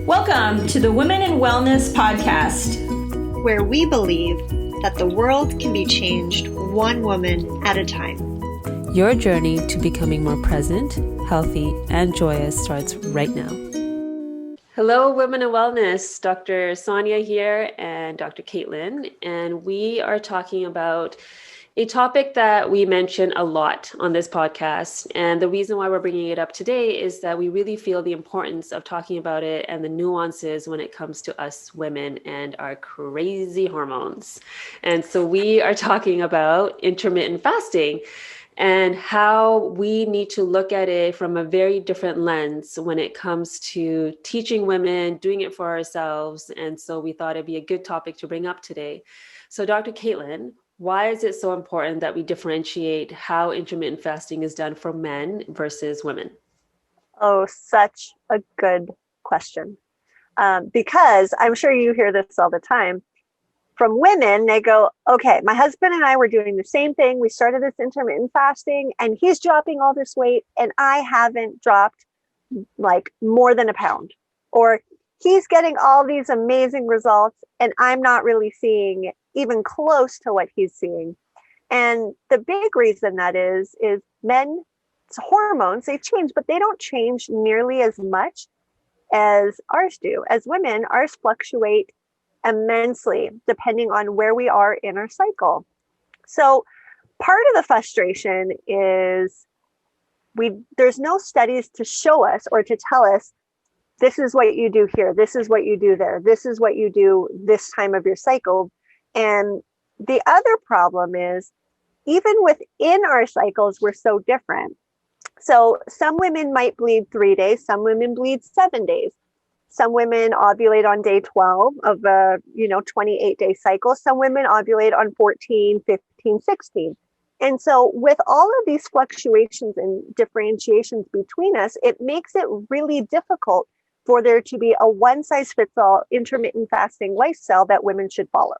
Welcome to the Women in Wellness podcast, where we believe that the world can be changed one woman at a time. Your journey to becoming more present, healthy, and joyous starts right now. Hello, Women in Wellness. Dr. Sonia here and Dr. Caitlin, and we are talking about a topic that we mention a lot on this podcast. And the reason why we're bringing it up today is that we really feel the importance of talking about it and the nuances when it comes to us women and our crazy hormones. And so we are talking about intermittent fasting and how we need to look at it from a very different lens when it comes to teaching women, doing it for ourselves. And so we thought it'd be a good topic to bring up today. So Dr. Caitlin, why is it so important that we differentiate how intermittent fasting is done for men versus women? Oh, such a good question. Because I'm sure you hear this all the time. From women, they go, okay, my husband and I were doing the same thing. We started this intermittent fasting and he's dropping all this weight and I haven't dropped like more than a pound. Or he's getting all these amazing results and I'm not really seeing even close to what he's seeing. And the big reason that is men's hormones, they change, but they don't change nearly as much as ours do. As women, ours fluctuate immensely depending on where we are in our cycle. So part of the frustration is there's no studies to show us or to tell us this is what you do here, this is what you do there, this is what you do this time of your cycle. And the other problem is even within our cycles, we're so different. So some women might bleed 3 days, some women bleed 7 days. Some women ovulate on day 12 of a 28-day cycle. Some women ovulate on 14, 15, 16. And so with all of these fluctuations and differentiations between us, it makes it really difficult for there to be a one-size-fits-all intermittent fasting lifestyle that women should follow.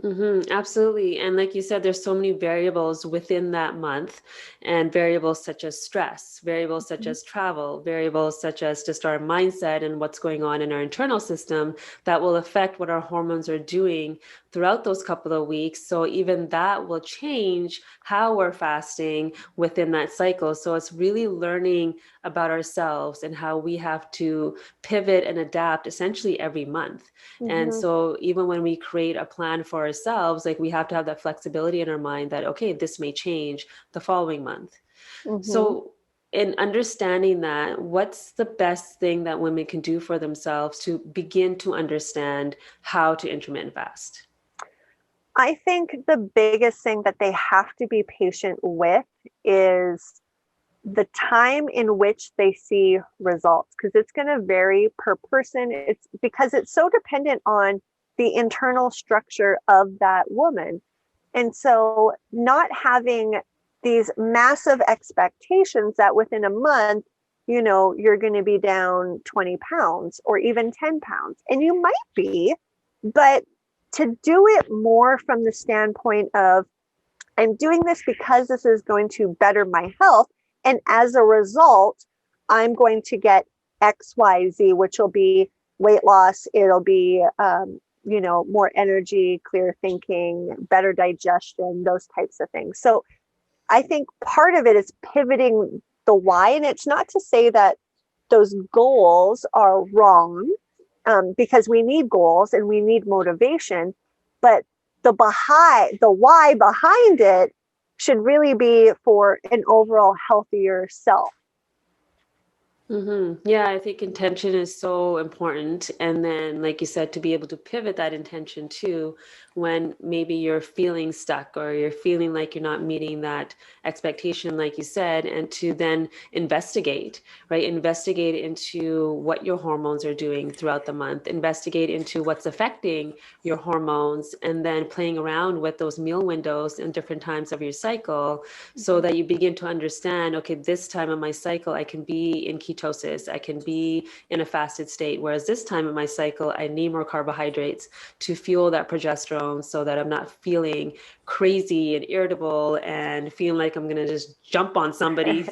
Mm-hmm, absolutely. And like you said, there's so many variables within that month, and variables such as stress, variables such as travel, variables such as just our mindset and what's going on in our internal system that will affect what our hormones are doing throughout those couple of weeks. So even that will change how we're fasting within that cycle. So it's really learning about ourselves and how we have to pivot and adapt essentially every month. Mm-hmm. And so even when we create a plan for ourselves, like we have to have that flexibility in our mind that, okay, this may change the following month. Mm-hmm. So in understanding that, what's the best thing that women can do for themselves to begin to understand how to intermittent fast? I think the biggest thing that they have to be patient with is the time in which they see results, because it's going to vary per person. It's because it's so dependent on the internal structure of that woman. And so not having these massive expectations that within a month, you're going to be down 20 pounds or even 10 pounds. And you might be, but to do it more from the standpoint of, I'm doing this because this is going to better my health. And as a result, I'm going to get X, Y, Z, which will be weight loss. It'll be, more energy, clear thinking, better digestion, those types of things. So I think part of it is pivoting the why. And it's not to say that those goals are wrong, because we need goals and we need motivation, but the why behind it should really be for an overall healthier self. Mm-hmm. Yeah, I think intention is so important. And then, like you said, to be able to pivot that intention too, when maybe you're feeling stuck or you're feeling like you're not meeting that expectation, like you said, and to then investigate, right? Investigate into what your hormones are doing throughout the month, investigate into what's affecting your hormones, and then playing around with those meal windows in different times of your cycle so that you begin to understand, okay, this time of my cycle, I can be in ketone ketosis. I can be in a fasted state. Whereas this time in my cycle, I need more carbohydrates to fuel that progesterone so that I'm not feeling crazy and irritable and feeling like I'm going to just jump on somebody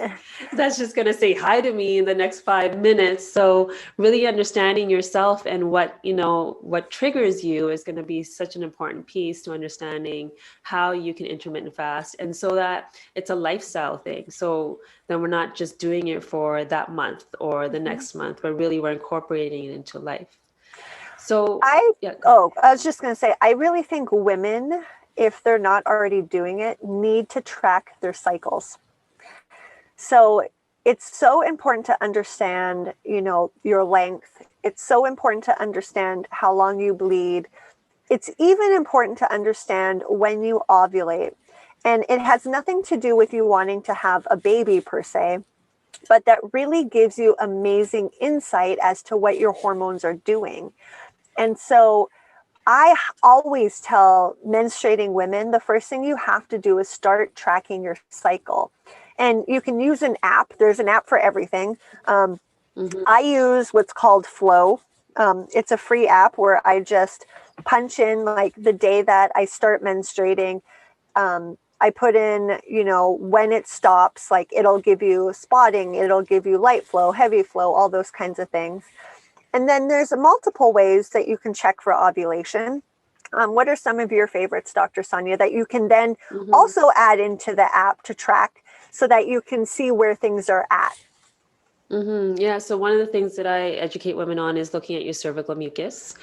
that's just going to say hi to me in the next 5 minutes. So really understanding yourself and what triggers you is going to be such an important piece to understanding how you can intermittent fast. And so that it's a lifestyle thing. So then we're not just doing it for that month or the next month, but really we're incorporating it into life. So I was just going to say, I really think women, if they're not already doing it, need to track their cycles. So it's so important to understand, your length. It's so important to understand how long you bleed. It's even important to understand when you ovulate. And it has nothing to do with you wanting to have a baby per se, but that really gives you amazing insight as to what your hormones are doing. And so I always tell menstruating women, the first thing you have to do is start tracking your cycle. And you can use an app. There's an app for everything. I use what's called Flow. It's a free app where I just punch in like the day that I start menstruating. I put in, when it stops, like it'll give you spotting, it'll give you light flow, heavy flow, all those kinds of things. And then there's multiple ways that you can check for ovulation. What are some of your favorites, Dr. Sonia, that you can then also add into the app to track so that you can see where things are at? Yeah. So one of the things that I educate women on is looking at your cervical mucus,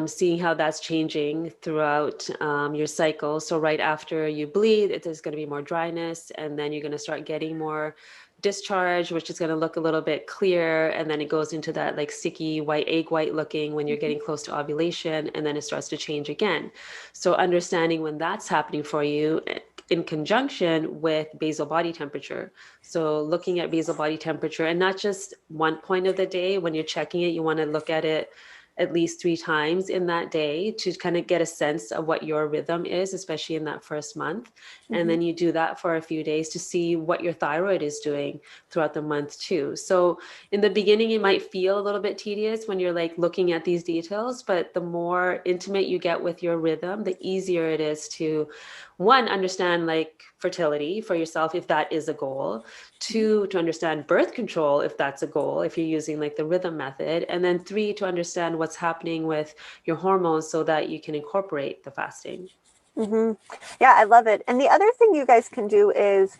seeing how that's changing throughout your cycle. So right after you bleed, there's going to be more dryness, and then you're going to start getting more discharge, which is going to look a little bit clear. And then it goes into that like sticky white, egg white looking when you're getting close to ovulation, and then it starts to change again. So understanding when that's happening for you in conjunction with basal body temperature. So looking at basal body temperature, and not just one point of the day. When you're checking it, you want to look at it at least 3 times in that day to kind of get a sense of what your rhythm is, especially in that first month. And then you do that for a few days to see what your thyroid is doing throughout the month too. So in the beginning, it might feel a little bit tedious when you're like looking at these details, but the more intimate you get with your rhythm, the easier it is to, one, understand like fertility for yourself, if that is a goal. 2, to understand birth control, if that's a goal, if you're using like the rhythm method. And then 3, to understand what's happening with your hormones so that you can incorporate the fasting. Yeah, I love it. And the other thing you guys can do is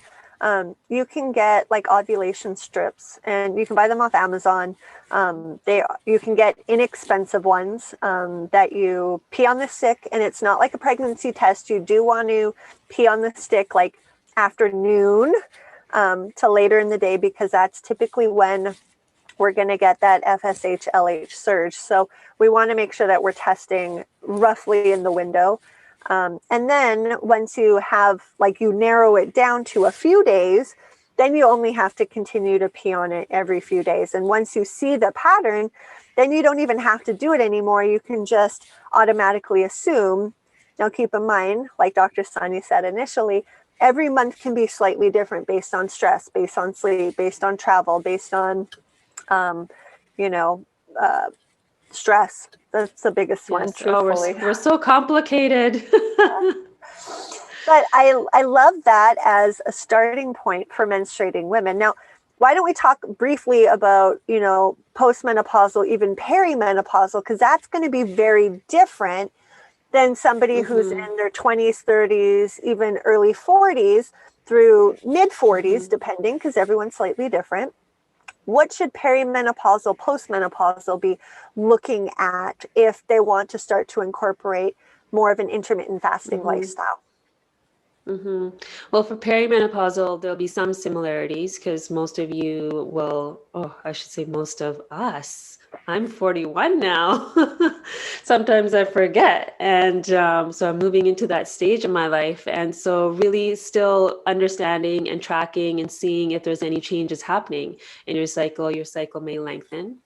you can get like ovulation strips, and you can buy them off Amazon. You can get inexpensive ones that you pee on the stick, and it's not like a pregnancy test. You do want to pee on the stick like afternoon to later in the day, because that's typically when we're going to get that FSH LH surge. So we want to make sure that we're testing roughly in the window. And then once you have, like, you narrow it down to a few days, then you only have to continue to pee on it every few days. And once you see the pattern, then you don't even have to do it anymore. You can just automatically assume. Now, keep in mind, like Dr. Sonia said initially, every month can be slightly different based on stress, based on sleep, based on travel, based on, stress. That's the biggest one, truthfully. We're so complicated. But I love that as a starting point for menstruating women. Now, why don't we talk briefly about, postmenopausal, even perimenopausal, because that's going to be very different than somebody who's in their 20s, 30s, even early 40s through mid 40s, depending, because everyone's slightly different. What should perimenopausal, postmenopausal be looking at if they want to start to incorporate more of an intermittent fasting lifestyle? Well, for perimenopausal, there'll be some similarities because most of you will, I should say most of us. I'm 41 now. Sometimes I forget. And so I'm moving into that stage of my life. And so really still understanding and tracking and seeing if there's any changes happening in your cycle. Your cycle may lengthen.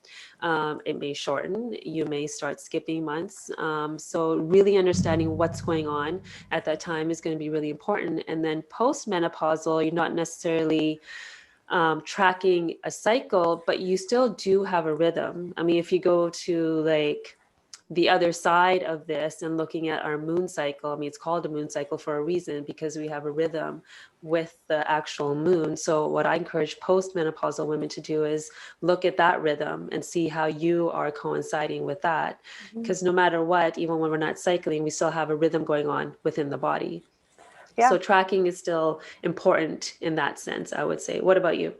It may shorten. You may start skipping months. So really understanding what's going on at that time is going to be really important. And then postmenopausal, you're not necessarily tracking a cycle, but you still do have a rhythm. I mean, if you go to like the other side of this and looking at our moon cycle, I mean, it's called a moon cycle for a reason, because we have a rhythm with the actual moon. So what I encourage postmenopausal women to do is look at that rhythm and see how you are coinciding with that. Because no matter what, even when we're not cycling, we still have a rhythm going on within the body. Yeah. So tracking is still important in that sense, I would say. What about you?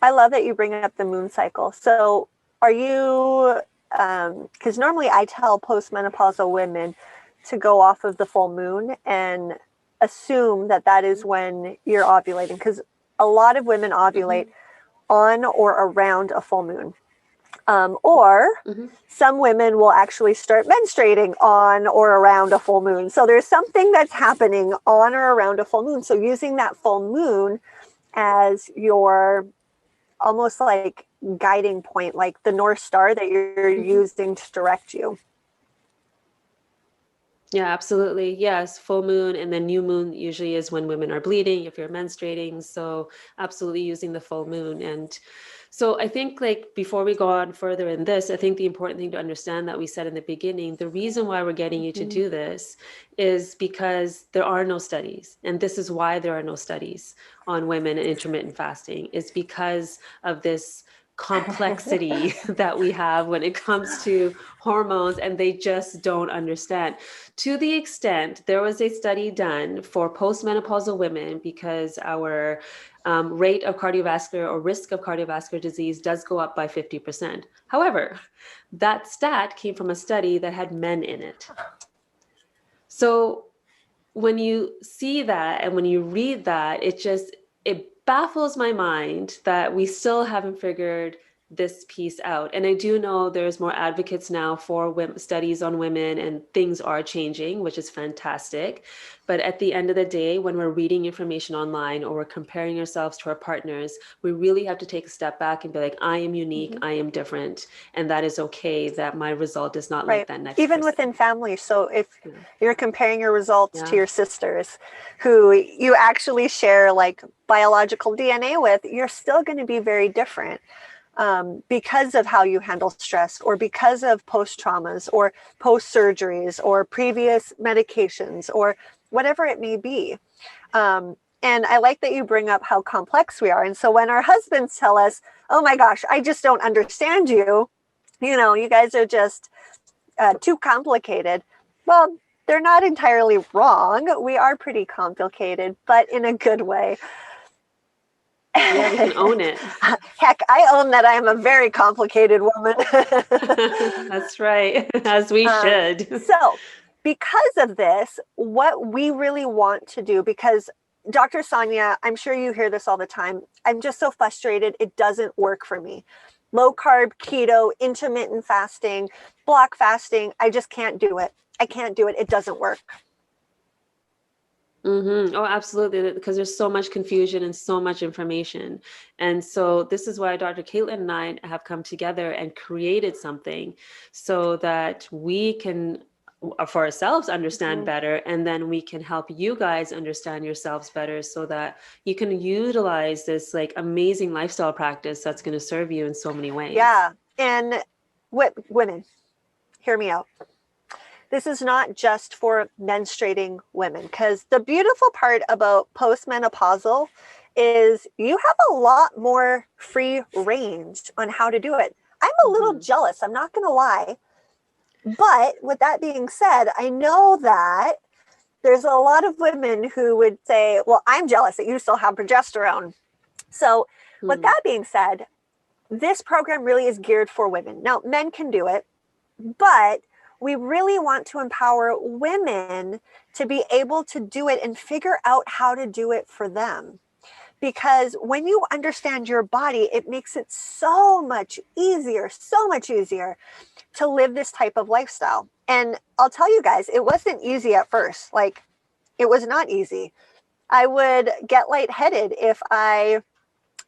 I love that you bring up the moon cycle. So are you, because normally I tell postmenopausal women to go off of the full moon and assume that that is when you're ovulating, because a lot of women ovulate on or around a full moon. Or some women will actually start menstruating on or around a full moon. So there's something that's happening on or around a full moon. So using that full moon as your almost like guiding point, like the North Star that you're using to direct you. Yeah, absolutely. Yes, full moon, and then new moon usually is when women are bleeding, if you're menstruating. So absolutely using the full moon. And so I think, like, before we go on further in this, I think the important thing to understand that we said in the beginning, the reason why we're getting you to do this is because there are no studies. And this is why there are no studies on women and intermittent fasting, is because of this complexity that we have when it comes to hormones, and they just don't understand. To the extent there was a study done for postmenopausal women, because our rate of cardiovascular or risk of cardiovascular disease does go up by 50%. However, that stat came from a study that had men in it. So when you see that and when you read that, it baffles my mind that we still haven't figured this piece out. And I do know there's more advocates now for studies on women, and things are changing, which is fantastic. But at the end of the day, when we're reading information online or we're comparing ourselves to our partners, we really have to take a step back and be like, I am unique, I am different, and that is okay that my result is not like that next Even person. within family. So if you're comparing your results to your sisters who you actually share like biological DNA with, you're still going to be very different. Because of how you handle stress, or because of post traumas or post surgeries or previous medications or whatever it may be. And I like that you bring up how complex we are. And so when our husbands tell us, oh my gosh, I just don't understand you, you guys are just too complicated. Well, they're not entirely wrong. We are pretty complicated, but in a good way. Yeah, we can own it. Heck, I own that I am a very complicated woman. That's right, as we should. So, because of this, what we really want to do, because Dr. Sonia, I'm sure you hear this all the time, I'm just so frustrated, it doesn't work for me. Low carb, keto, intermittent fasting, block fasting, I just can't do it. I can't do it. It doesn't work. Oh, absolutely. Because there's so much confusion and so much information. And so this is why Dr. Caitlin and I have come together and created something so that we can, for ourselves, understand better. And then we can help you guys understand yourselves better so that you can utilize this like amazing lifestyle practice that's going to serve you in so many ways. Yeah. And women, hear me out. This is not just for menstruating women, because the beautiful part about postmenopausal is you have a lot more free range on how to do it. I'm a little jealous, I'm not going to lie. But with that being said, I know that there's a lot of women who would say, well, I'm jealous that you still have progesterone. So with that being said, this program really is geared for women. Now, men can do it, but we really want to empower women to be able to do it and figure out how to do it for them. Because when you understand your body, it makes it so much easier to live this type of lifestyle. And I'll tell you guys, it wasn't easy at first. Like, it was not easy. I would get lightheaded if I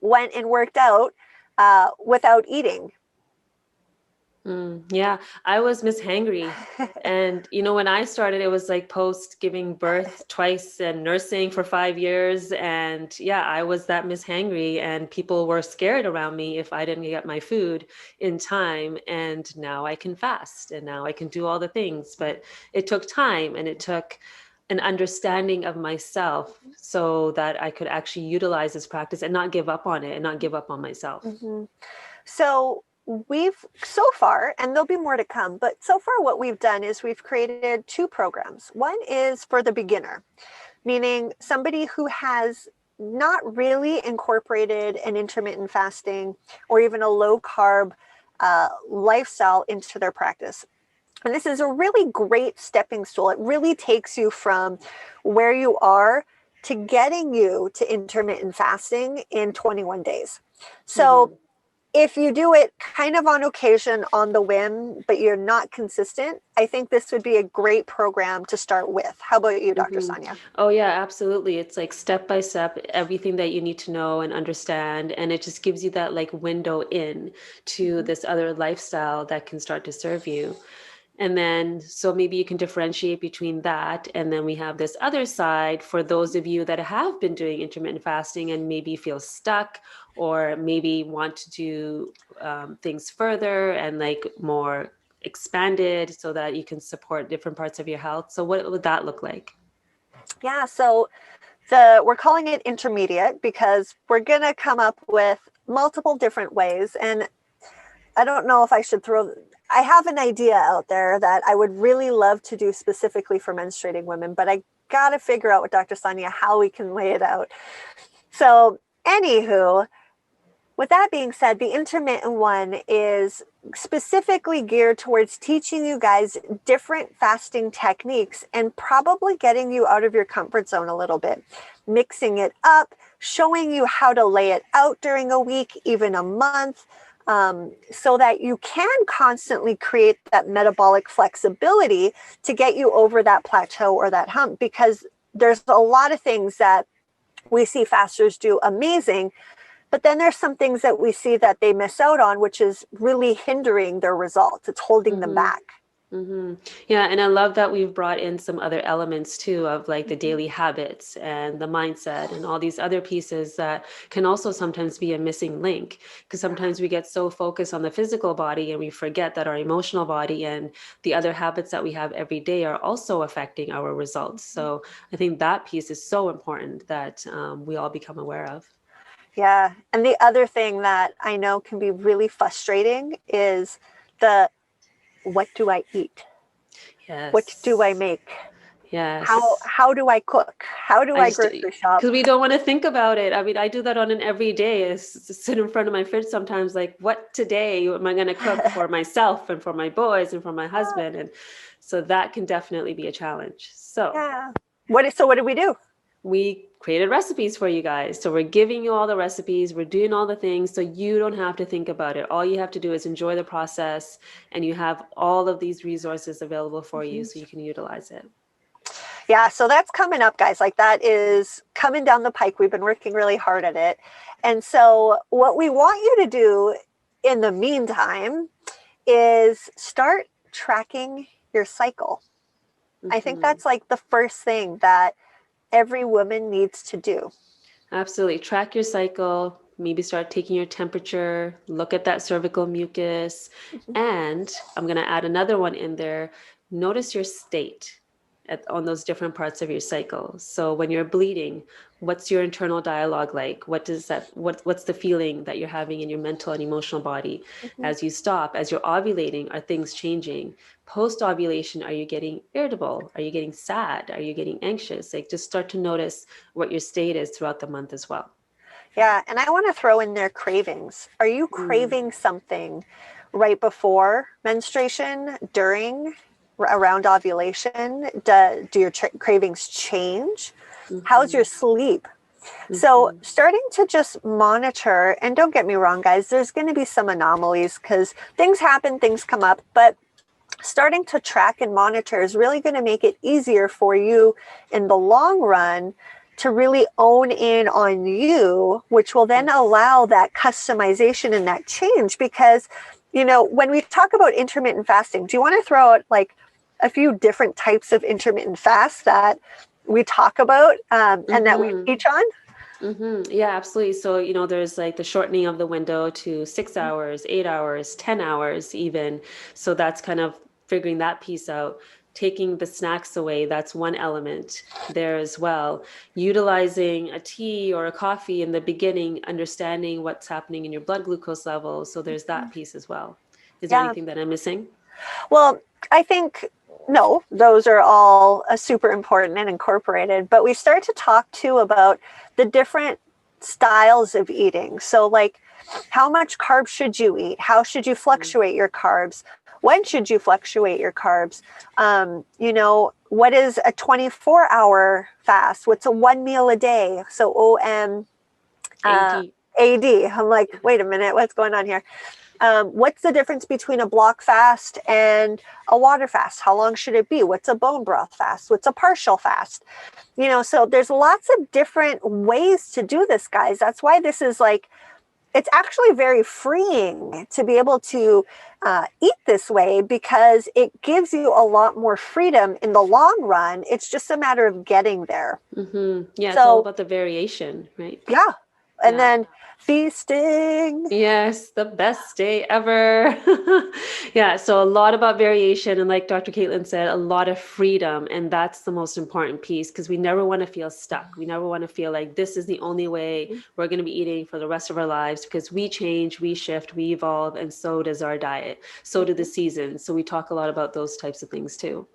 went and worked out without eating. Yeah, I was Miss Hangry. And, when I started, it was like post giving birth twice and nursing for 5 years. And yeah, I was that Miss Hangry, and people were scared around me if I didn't get my food in time. And now I can fast and now I can do all the things. But it took time, and it took an understanding of myself so that I could actually utilize this practice and not give up on it and not give up on myself. Mm-hmm. So we've so far, and there'll be more to come, but so far what we've done is we've created 2 programs. One is for the beginner, meaning somebody who has not really incorporated an intermittent fasting or even a low carb lifestyle into their practice. And this is a really great stepping stool. It really takes you from where you are to getting you to intermittent fasting in 21 days. So if you do it kind of on occasion, on the whim, but you're not consistent, I think this would be a great program to start with. How about you, Dr. Sonia? Oh, yeah, absolutely. It's like step by step, everything that you need to know and understand. And it just gives you that like window in to this other lifestyle that can start to serve you. And then, so maybe you can differentiate between that. And then we have this other side for those of you that have been doing intermittent fasting and maybe feel stuck, or maybe want to do things further and like more expanded so that you can support different parts of your health. So what would that look like? Yeah, so we're calling it intermediate because we're going to come up with multiple different ways. And I don't know if I have an idea out there that I would really love to do specifically for menstruating women, but I got to figure out with Dr. Sonia how we can lay it out. So anywho, with that being said, the intermittent one is specifically geared towards teaching you guys different fasting techniques and probably getting you out of your comfort zone a little bit, mixing it up, showing you how to lay it out during a week, even a month, so that you can constantly create that metabolic flexibility to get you over that plateau or that hump, because there's a lot of things that we see fasters do amazing, but then there's some things that we see that they miss out on, which is really hindering their results. It's holding them back. Yeah, and I love that we've brought in some other elements too of like the daily habits and the mindset and all these other pieces that can also sometimes be a missing link, because sometimes we get so focused on the physical body and we forget that our emotional body and the other habits that we have every day are also affecting our results. So I think that piece is so important that we all become aware of. Yeah. And the other thing that I know can be really frustrating is what do I eat? Yes. What do I make? Yes. How do I cook? How do I grocery shop? Because we don't want to think about it. I mean, I do that on an everyday. I sit in front of my fridge sometimes, like, what today am I going to cook for myself and for my boys and for my husband? And so that can definitely be a challenge. So yeah. What did we do? We created recipes for you guys. So we're giving you all the recipes. We're doing all the things so you don't have to think about it. All you have to do is enjoy the process, and you have all of these resources available for you so you can utilize it. Yeah, so that's coming up, guys. Like, that is coming down the pike. We've been working really hard at it. And so what we want you to do in the meantime is start tracking your cycle. I think that's like the first thing that every woman needs to do. Absolutely. Track your cycle, maybe start taking your temperature, look at that cervical mucus. And I'm going to add another one in there. Notice your state on those different parts of your cycle. So when you're bleeding, what's your internal dialogue like? What's the feeling that you're having in your mental and emotional body? As you stop, as you're ovulating, are things changing? Post ovulation, are you getting irritable? Are you getting sad? Are you getting anxious? Like, just start to notice what your state is throughout the month as well. Yeah, and I want to throw in there cravings. Are you craving something right before menstruation, during, around ovulation? Do your cravings change? How's your sleep? So starting to just monitor, and don't get me wrong, guys, there's going to be some anomalies because things happen, things come up, but starting to track and monitor is really going to make it easier for you in the long run to really own in on you, which will then allow that customization and that change, because when we talk about intermittent fasting, do you want to throw out like a few different types of intermittent fast that we talk about and that we teach on? Yeah, absolutely. So, there's like the shortening of the window to 6 hours, 8 hours, 10 hours even. So that's kind of figuring that piece out. Taking the snacks away, that's one element there as well. Utilizing a tea or a coffee in the beginning, understanding what's happening in your blood glucose level. So there's that piece as well. Is there anything that I'm missing? Well, I think no, those are all super important and incorporated, but we start to talk too about the different styles of eating. So like, how much carbs should you eat? How should you fluctuate your carbs? When should you fluctuate your carbs? What is a 24-hour fast? What's a 1 meal a day? So OM AD. I'm like, wait a minute, what's going on here? What's the difference between a block fast and a water fast? How long should it be? What's a bone broth fast? What's a partial fast? So there's lots of different ways to do this, guys. That's why this is like, it's actually very freeing to be able to eat this way, because it gives you a lot more freedom in the long run. It's just a matter of getting there. Yeah, it's all about the variation, right? Yeah. And then feasting. Yes, the best day ever. Yeah, so a lot about variation. And like Dr. Caitlin said, a lot of freedom. And that's the most important piece, because we never want to feel stuck. We never want to feel like this is the only way we're going to be eating for the rest of our lives, because we change, we shift, we evolve, and so does our diet. So do the seasons. So we talk a lot about those types of things too.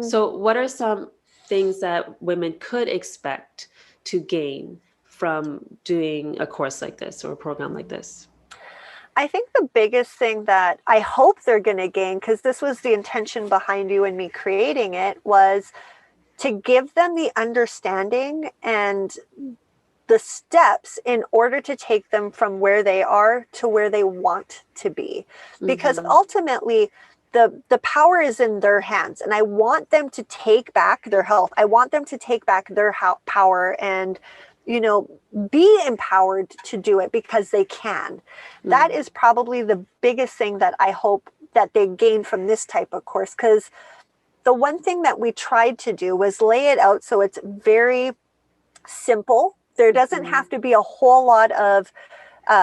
So what are some things that women could expect to gain from doing a course like this or a program like this? I think the biggest thing that I hope they're going to gain, because this was the intention behind you and me creating it, was to give them the understanding and the steps in order to take them from where they are to where they want to be. Because ultimately, the power is in their hands, and I want them to take back their health. I want them to take back their power and be empowered to do it, because they can. That is probably the biggest thing that I hope that they gain from this type of course, because the one thing that we tried to do was lay it out so it's very simple. There doesn't have to be a whole lot of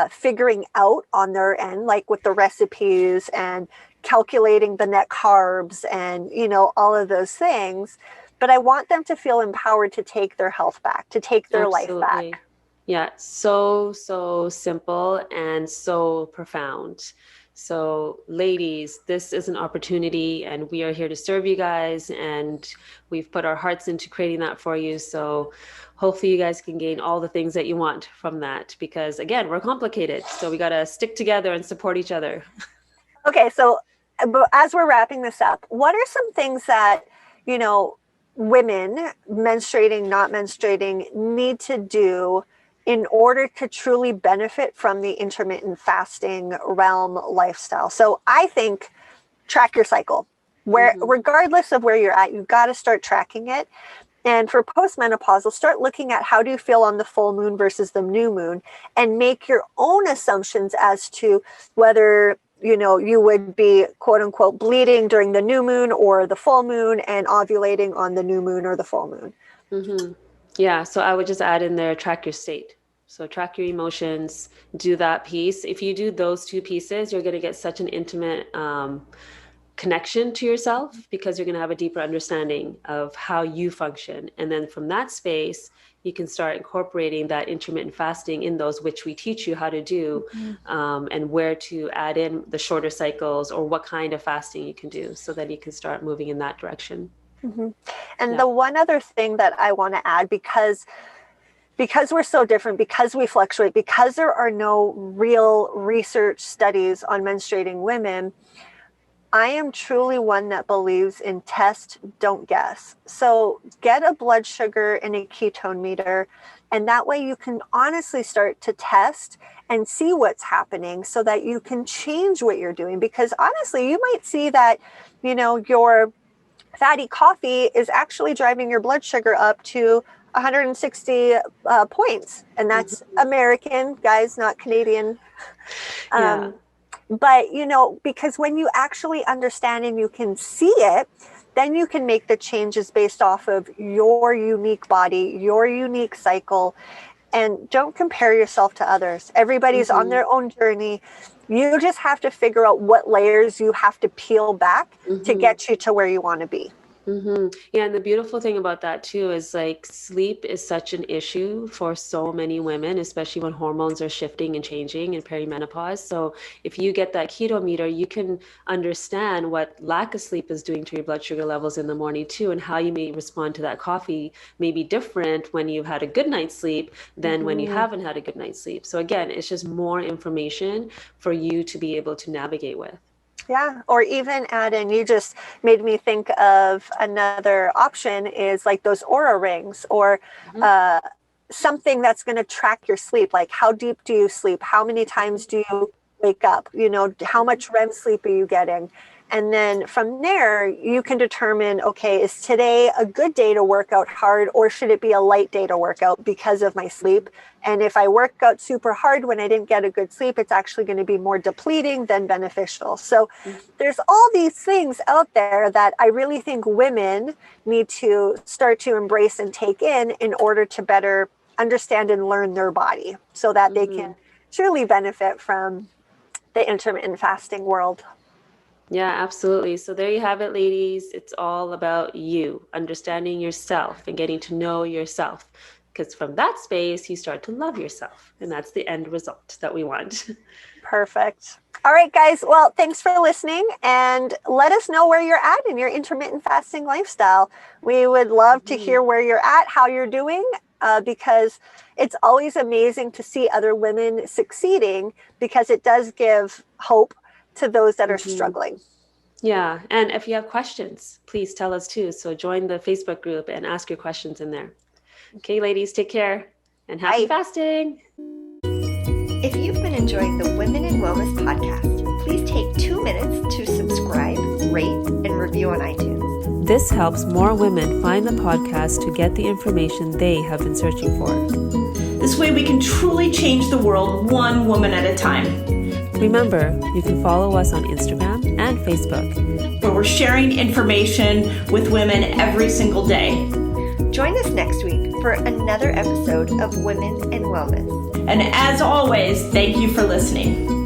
figuring out on their end, like with the recipes and calculating the net carbs and, all of those things. But I want them to feel empowered to take their health back, to take their life back. Yeah, so simple and so profound. So ladies, this is an opportunity, and we are here to serve you guys, and we've put our hearts into creating that for you. So hopefully you guys can gain all the things that you want from that, because again, we're complicated. So we got to stick together and support each other. Okay, so as we're wrapping this up, what are some things that, women, menstruating, not menstruating, need to do in order to truly benefit from the intermittent fasting realm lifestyle? So I think track your cycle. Regardless of where you're at, you've got to start tracking it. And for postmenopausal, start looking at how do you feel on the full moon versus the new moon, and make your own assumptions as to whether you would be quote unquote bleeding during the new moon or the full moon, and ovulating on the new moon or the full moon. Yeah. So I would just add in there, track your state. So track your emotions, do that piece. If you do those two pieces, you're going to get such an intimate connection to yourself, because you're going to have a deeper understanding of how you function. And then from that space, you can start incorporating that intermittent fasting in those, which we teach you how to do, and where to add in the shorter cycles or what kind of fasting you can do, so that you can start moving in that direction. And the one other thing that I want to add, because we're so different, because we fluctuate, because there are no real research studies on menstruating women, I am truly one that believes in test, don't guess. So get a blood sugar and a ketone meter, and that way you can honestly start to test and see what's happening, so that you can change what you're doing. Because honestly, you might see that, your fatty coffee is actually driving your blood sugar up to 160 points. And that's American, guys, not Canadian. But, because when you actually understand and you can see it, then you can make the changes based off of your unique body, your unique cycle, and don't compare yourself to others. Everybody's on their own journey. You just have to figure out what layers you have to peel back to get you to where you want to be. Yeah, and the beautiful thing about that too is like sleep is such an issue for so many women, especially when hormones are shifting and changing in perimenopause. So if you get that keto meter, you can understand what lack of sleep is doing to your blood sugar levels in the morning too, and how you may respond to that coffee may be different when you've had a good night's sleep than when you haven't had a good night's sleep. So again, it's just more information for you to be able to navigate with. Yeah, or even add in, you just made me think of another option is like those Aura rings or something that's going to track your sleep. Like how deep do you sleep? How many times do you wake up? How much REM sleep are you getting? And then from there, you can determine, okay, is today a good day to work out hard or should it be a light day to work out because of my sleep? And if I work out super hard when I didn't get a good sleep, it's actually going to be more depleting than beneficial. So there's all these things out there that I really think women need to start to embrace and take in order to better understand and learn their body so that they can truly benefit from the intermittent fasting world. Yeah, absolutely. So there you have it, ladies. It's all about you, understanding yourself and getting to know yourself. Because from that space, you start to love yourself. And that's the end result that we want. Perfect. All right, guys. Well, thanks for listening. And let us know where you're at in your intermittent fasting lifestyle. We would love to hear where you're at, how you're doing, because it's always amazing to see other women succeeding because it does give hope to those that are struggling. Yeah. And if you have questions, please tell us too. So join the Facebook group and ask your questions in there. Okay, ladies, take care and happy fasting. If you've been enjoying the Women in Wellness podcast, please take 2 minutes to subscribe, rate, and review on iTunes. This helps more women find the podcast to get the information they have been searching for. This way we can truly change the world one woman at a time. Remember, you can follow us on Instagram and Facebook, where we're sharing information with women every single day. Join us next week for another episode of Women in Wellness. And as always, thank you for listening.